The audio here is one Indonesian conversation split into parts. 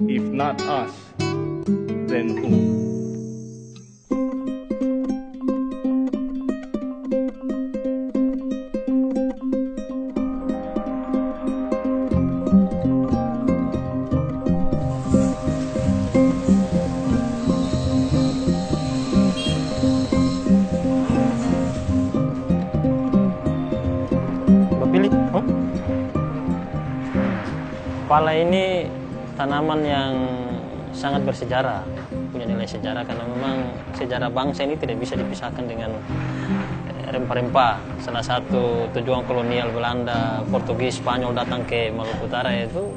If not us, then who? Pala ini tanaman yang sangat bersejarah, punya nilai sejarah karena memang sejarah bangsa ini tidak bisa dipisahkan dengan rempah-rempah. Salah satu tujuan kolonial Belanda, Portugis, Spanyol datang ke Maluku Utara itu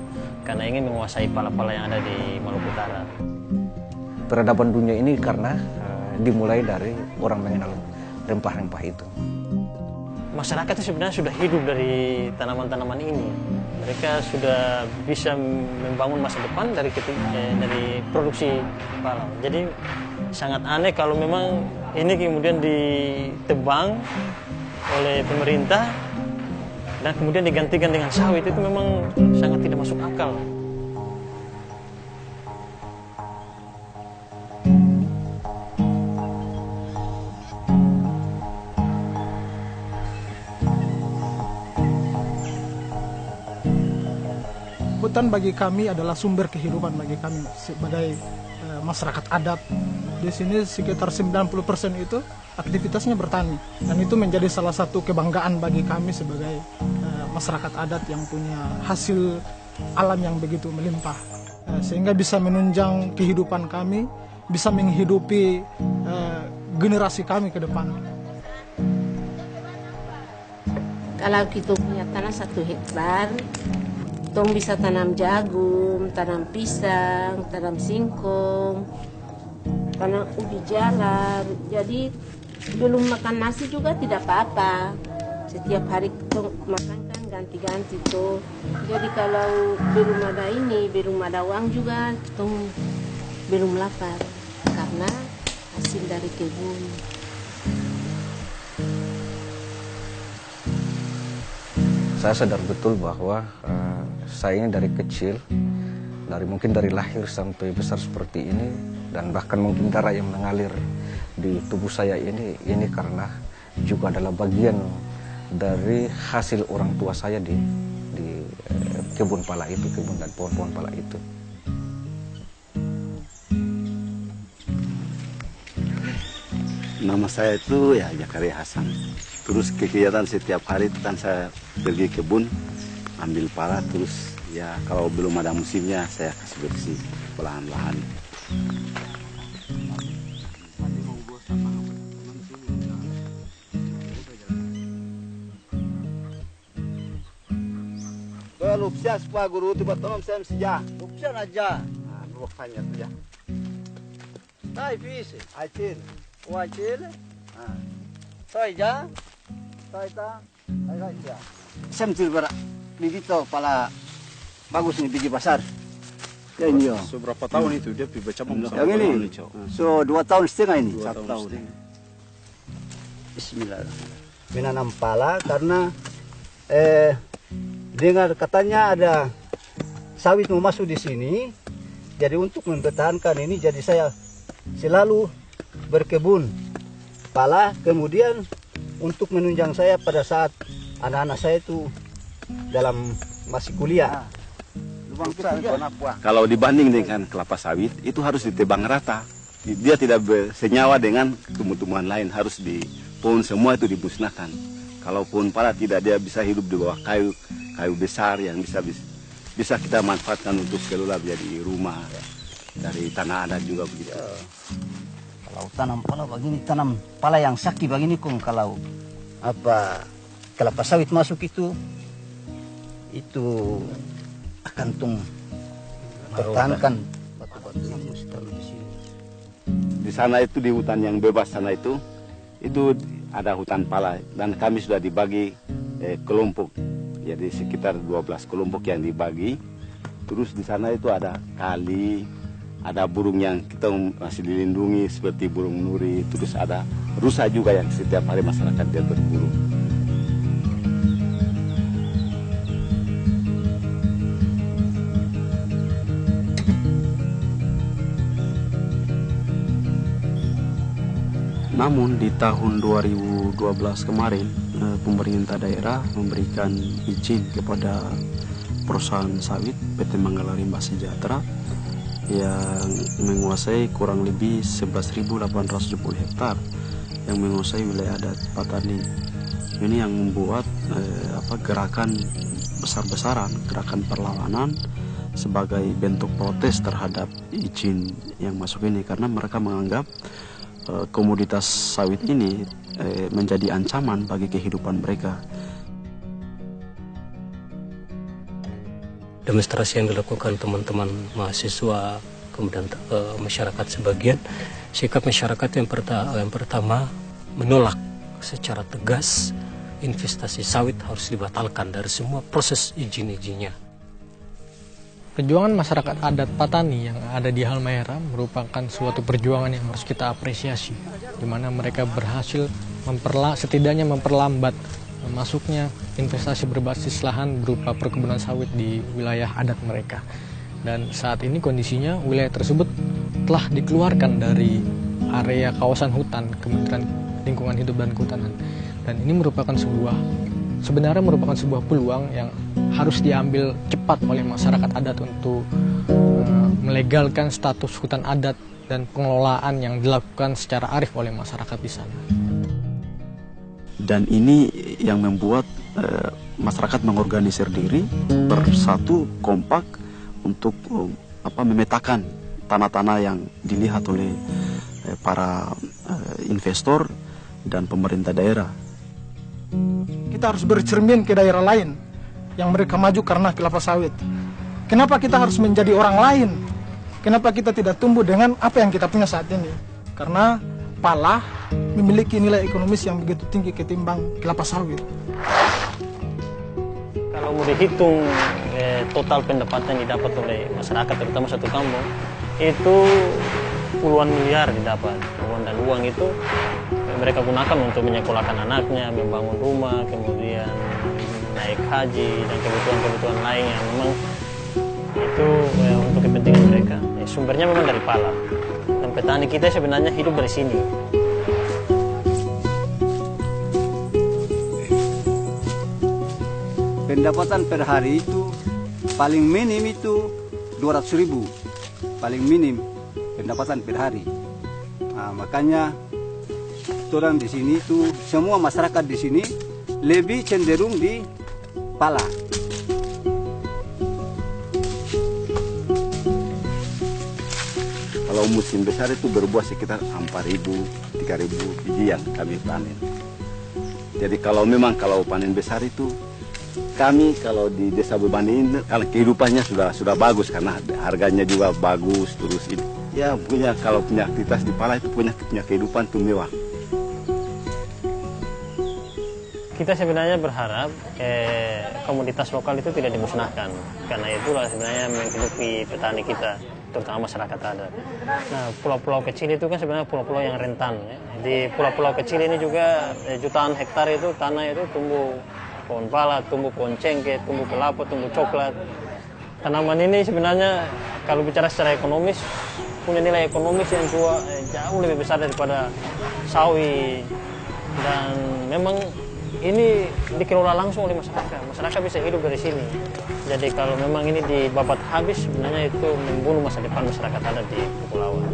karena ingin menguasai pala-pala yang ada di Maluku Utara. Peradaban dunia ini karena dimulai dari orang mengenal rempah-rempah itu. Masyarakat itu sebenarnya sudah hidup dari tanaman-tanaman ini. Mereka sudah bisa membangun masa depan dari produksi pala. Jadi sangat aneh kalau memang ini kemudian ditebang oleh pemerintah dan kemudian digantikan dengan sawit, itu memang sangat tidak masuk akal. Hutan bagi kami adalah sumber kehidupan bagi kami sebagai masyarakat adat. Di sini sekitar 90% itu aktivitasnya bertani, dan itu menjadi salah satu kebanggaan bagi kami sebagai masyarakat adat yang punya hasil alam yang begitu melimpah, sehingga bisa menunjang kehidupan kami, bisa menghidupi generasi kami ke depan. Kalau kita punya tanah 1 hektar, tong bisa tanam jagung, tanam pisang, tanam singkong, tanam ubi jalar. Jadi belum makan nasi juga tidak apa-apa. Setiap hari tong makan kan ganti-ganti tuh. Jadi kalau belum ada ini, belum ada uang juga, tong belum lapar karena hasil dari kebun. Saya sadar betul bahwa saya ini dari kecil, mungkin dari lahir sampai besar seperti ini, dan bahkan mungkin darah yang mengalir di tubuh saya ini karena juga adalah bagian dari hasil orang tua saya di kebun pala itu, kebun dan pohon-pohon pala itu. Nama saya itu ya Zakaria Hasan. Terus kegiatan setiap hari itu kan saya pergi kebun, ambil pala, terus ya kalau belum ada musimnya saya kasih bersih perlahan-lahan. Lupsia supaya guru tiba tolong saya sejak. Lupsia aja. Nah, lupanya tu ya. Tai fish. Acil. Wacil. Ah. Tai ja. Tai ta. Tai aja. Saya mesti berak. Begitu pala bagus nih biji besar. Ya ini. Seberapa tahun itu dia baca yang ini? So 2 tahun setengah ini. 2 tahun setengah. Bismillah. Menanam pala karena dengar katanya ada sawit mau masuk di sini, jadi untuk mempertahankan ini, jadi saya selalu berkebun pala. Kemudian untuk menunjang saya pada saat anak-anak saya itu dalam masih kuliah. Kalau dibanding dengan kelapa sawit, itu harus ditebang rata. Dia tidak bersenyawa dengan tumbuhan-tumbuhan lain, harus di pohon semua itu dimusnahkan. Kalau pohon pala tidak, dia bisa hidup di bawah kayu besar yang bisa kita manfaatkan untuk kelola jadi rumah, dari tanah adat juga begitu. Kalau tanam pala begini, tanam pala yang sakit begini kong, kalau Apa kelapa sawit masuk itu akan pertahankan batu-batu yang mesti taruh di sini. Di sana itu, di hutan yang bebas sana itu ada hutan pala, dan kami sudah dibagi kelompok. Jadi sekitar 12 kelompok yang dibagi. Terus di sana itu ada kali, ada burung yang kita masih dilindungi seperti burung nuri. Terus ada rusa juga yang setiap hari masyarakat dia berburu. Namun di tahun 2012 kemarin pemerintah daerah memberikan izin kepada perusahaan sawit PT Manggala Rimba Sejahtera yang menguasai kurang lebih 11.870 hektar yang menguasai wilayah adat Patani. Ini yang membuat gerakan besar-besaran, gerakan perlawanan sebagai bentuk protes terhadap izin yang masuk ini, karena mereka menganggap komoditas sawit ini menjadi ancaman bagi kehidupan mereka. Demonstrasi yang dilakukan teman-teman mahasiswa, kemudian masyarakat sebagian, sikap masyarakat yang pertama menolak secara tegas investasi sawit harus dibatalkan dari semua proses izin-izinnya. Perjuangan masyarakat adat Patani yang ada di Halmahera merupakan suatu perjuangan yang harus kita apresiasi, di mana mereka berhasil setidaknya memperlambat masuknya investasi berbasis lahan berupa perkebunan sawit di wilayah adat mereka. Dan saat ini kondisinya wilayah tersebut telah dikeluarkan dari area kawasan hutan Kementerian Lingkungan Hidup dan Kehutanan. Dan ini sebenarnya merupakan sebuah peluang yang harus diambil cepat oleh masyarakat adat untuk melegalkan status hutan adat dan pengelolaan yang dilakukan secara arif oleh masyarakat di sana. Dan ini yang membuat masyarakat mengorganisir diri, bersatu, kompak untuk memetakan tanah-tanah yang dilihat oleh para investor dan pemerintah daerah. Kita harus bercermin ke daerah lain yang mereka maju karena kelapa sawit. Kenapa kita harus menjadi orang lain? Kenapa kita tidak tumbuh dengan apa yang kita punya saat ini? Karena pala memiliki nilai ekonomis yang begitu tinggi ketimbang kelapa sawit. Kalau mau dihitung total pendapatan yang didapat oleh masyarakat, terutama satu kampung, itu puluhan miliar didapat. Dan uang itu mereka gunakan untuk menyekolahkan anaknya, membangun rumah, kemudian naik haji, dan kebutuhan-kebutuhan lain yang memang itu untuk kepentingan mereka. Sumbernya memang dari pala. Dan petani kita sebenarnya hidup dari sini. Pendapatan per hari itu paling minim itu 200.000, paling minim pendapatan per hari. Nah, makanya orang di sini itu semua masyarakat di sini lebih cenderung di pala. Kalau musim besar itu berbuah sekitar 4.000, 3.000 biji yang kami panen. Jadi kalau panen besar itu kami kalau di Desa Beban ini kehidupannya sudah bagus karena harganya juga bagus, terus ini. Ya kalau punya aktivitas di pala itu punya kehidupan tuh mewah. Kita sebenarnya berharap komoditas lokal itu tidak dimusnahkan, karena itulah sebenarnya menghidupi petani kita, terutama masyarakat adat. Nah, pulau-pulau kecil itu kan sebenarnya pulau-pulau yang rentan. Ya. Di pulau-pulau kecil ini juga jutaan hektar itu tanah itu tumbuh pohon pala, tumbuh pohon cengkeh, tumbuh kelapa, tumbuh coklat. Tanaman ini sebenarnya kalau bicara secara ekonomis punya nilai ekonomis yang jauh lebih besar daripada sawit, dan memang ini dikelola langsung oleh masyarakat. Masyarakat bisa hidup dari sini. Jadi kalau memang ini dibabat habis, sebenarnya itu membunuh masa depan masyarakat adat di kepulauan.